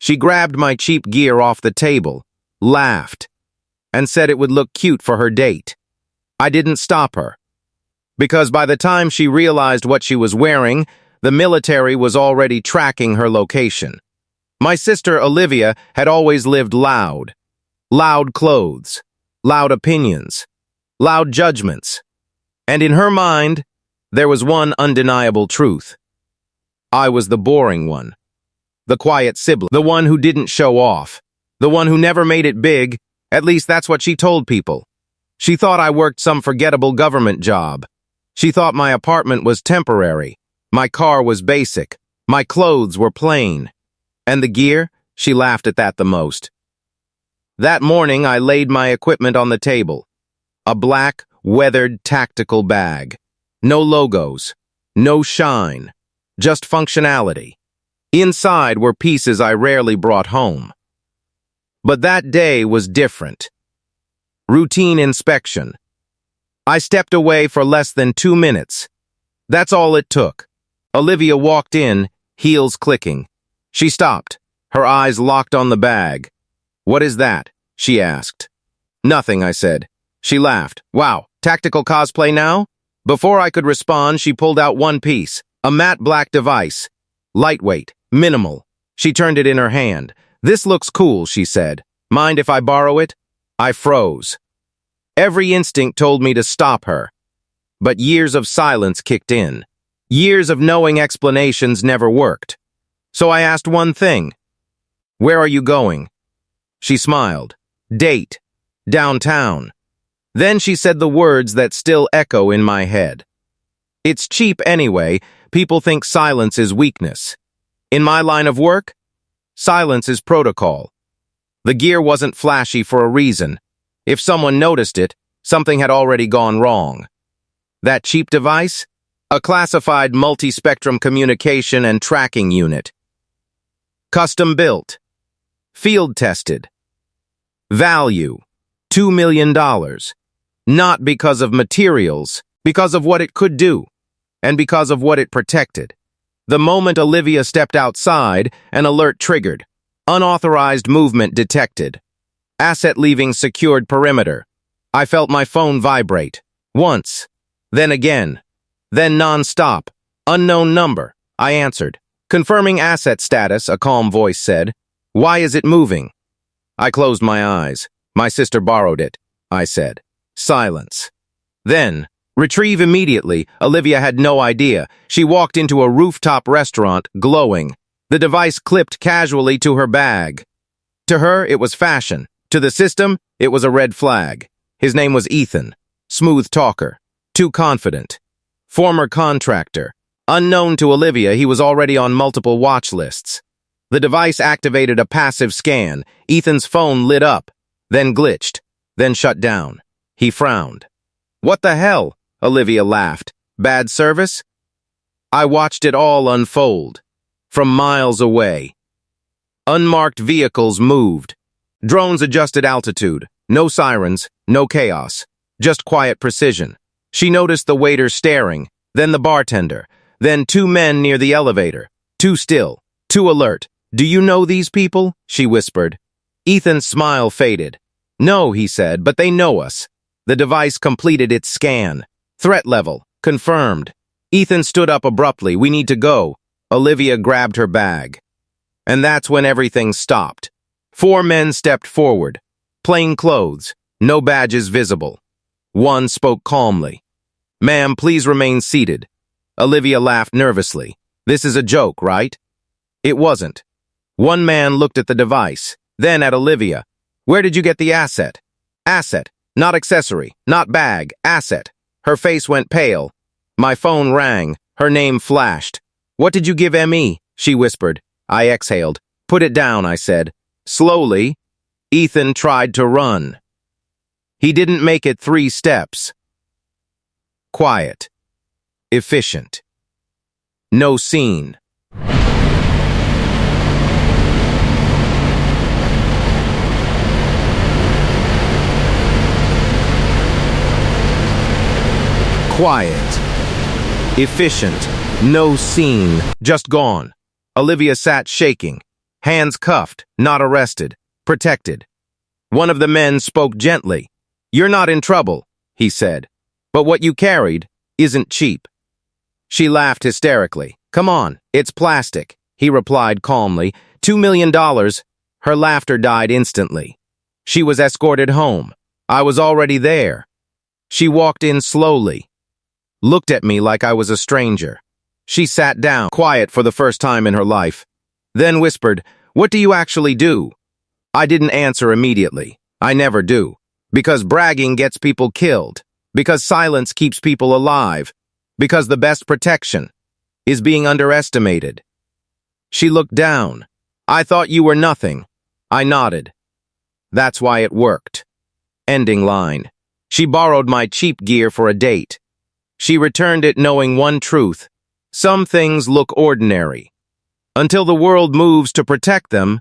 She grabbed my cheap gear off the table, laughed, and said it would look cute for her date. I didn't stop her, because by the time she realized what she was wearing, the military was already tracking her location. My sister Olivia had always lived loud. Loud clothes, loud opinions, loud judgments. And in her mind, there was one undeniable truth. I was the boring one. The quiet sibling, the one who didn't show off, the one who never made it big. At least that's what she told people. She thought I worked some forgettable government job. She thought my apartment was temporary, my car was basic, my clothes were plain. And the gear? She laughed at that the most. That morning, I laid my equipment on the table. A black, weathered tactical bag. No logos, no shine, just functionality. Inside were pieces I rarely brought home. But that day was different. Routine inspection. I stepped away for less than 2 minutes. That's all it took. Olivia walked in, heels clicking. She stopped, her eyes locked on the bag. "What is that?" she asked. "Nothing," I said. She laughed. "Wow, tactical cosplay now?" Before I could respond, she pulled out one piece, a matte black device. Lightweight, minimal. She turned it in her hand. "This looks cool," she said. "Mind if I borrow it?" I froze. Every instinct told me to stop her. But years of silence kicked in. Years of knowing explanations never worked. So I asked one thing. "Where are you going?" She smiled. "Date. Downtown." Then she said the words that still echo in my head. "It's cheap anyway. People think silence is weakness. In my line of work, silence is protocol." The gear wasn't flashy for a reason. If someone noticed it, something had already gone wrong. That cheap device? A classified multi-spectrum communication and tracking unit. Custom built. Field tested. Value, $2 million. Not because of materials, because of what it could do, and because of what it protected. The moment Olivia stepped outside, an alert triggered. Unauthorized movement detected. Asset leaving secured perimeter. I felt my phone vibrate. Once. Then again. Then non-stop. Unknown number. I answered. "Confirming asset status," a calm voice said. "Why is it moving?" I closed my eyes. "My sister borrowed it," I said. Silence. Then, retrieve immediately, Olivia had no idea. She walked into a rooftop restaurant, glowing. The device clipped casually to her bag. To her, it was fashion. To the system, it was a red flag. His name was Ethan. Smooth talker. Too confident. Former contractor. Unknown to Olivia, he was already on multiple watch lists. The device activated a passive scan. Ethan's phone lit up, then glitched, then shut down. He frowned. "What the hell?" Olivia laughed. "Bad service?" I watched it all unfold. From miles away. Unmarked vehicles moved. Drones adjusted altitude. No sirens, no chaos. Just quiet precision. She noticed the waiter staring, then the bartender, then 2 men near the elevator. Too still, too alert. "Do you know these people?" she whispered. Ethan's smile faded. "No," he said, "but they know us." The device completed its scan. Threat level, confirmed. Ethan stood up abruptly. "We need to go." Olivia grabbed her bag. And that's when everything stopped. 4 men stepped forward. Plain clothes, no badges visible. One spoke calmly. "Ma'am, please remain seated." Olivia laughed nervously. "This is a joke, right?" It wasn't. One man looked at the device, then at Olivia. "Where did you get the asset?" "Asset, not accessory, not bag, asset." Her face went pale. My phone rang. Her name flashed. "What did you give ME?" she whispered. I exhaled. "Put it down," I said. Slowly, Ethan tried to run. He didn't make it 3 steps. Quiet. Efficient. No scene. Quiet. Efficient. No scene. Just gone. Olivia sat shaking. Hands cuffed, not arrested, protected. One of the men spoke gently. "You're not in trouble," he said. "But what you carried isn't cheap." She laughed hysterically. "Come on, it's plastic," he replied calmly. $2 million. Her laughter died instantly. She was escorted home. I was already there. She walked in slowly, looked at me like I was a stranger. She sat down, quiet for the first time in her life, then whispered, "What do you actually do?" I didn't answer immediately. I never do. Because bragging gets people killed. Because silence keeps people alive. Because the best protection is being underestimated. She looked down. "I thought you were nothing." I nodded. "That's why it worked." Ending line. She borrowed my cheap gear for a date. She returned it knowing one truth. Some things look ordinary. Until the world moves to protect them,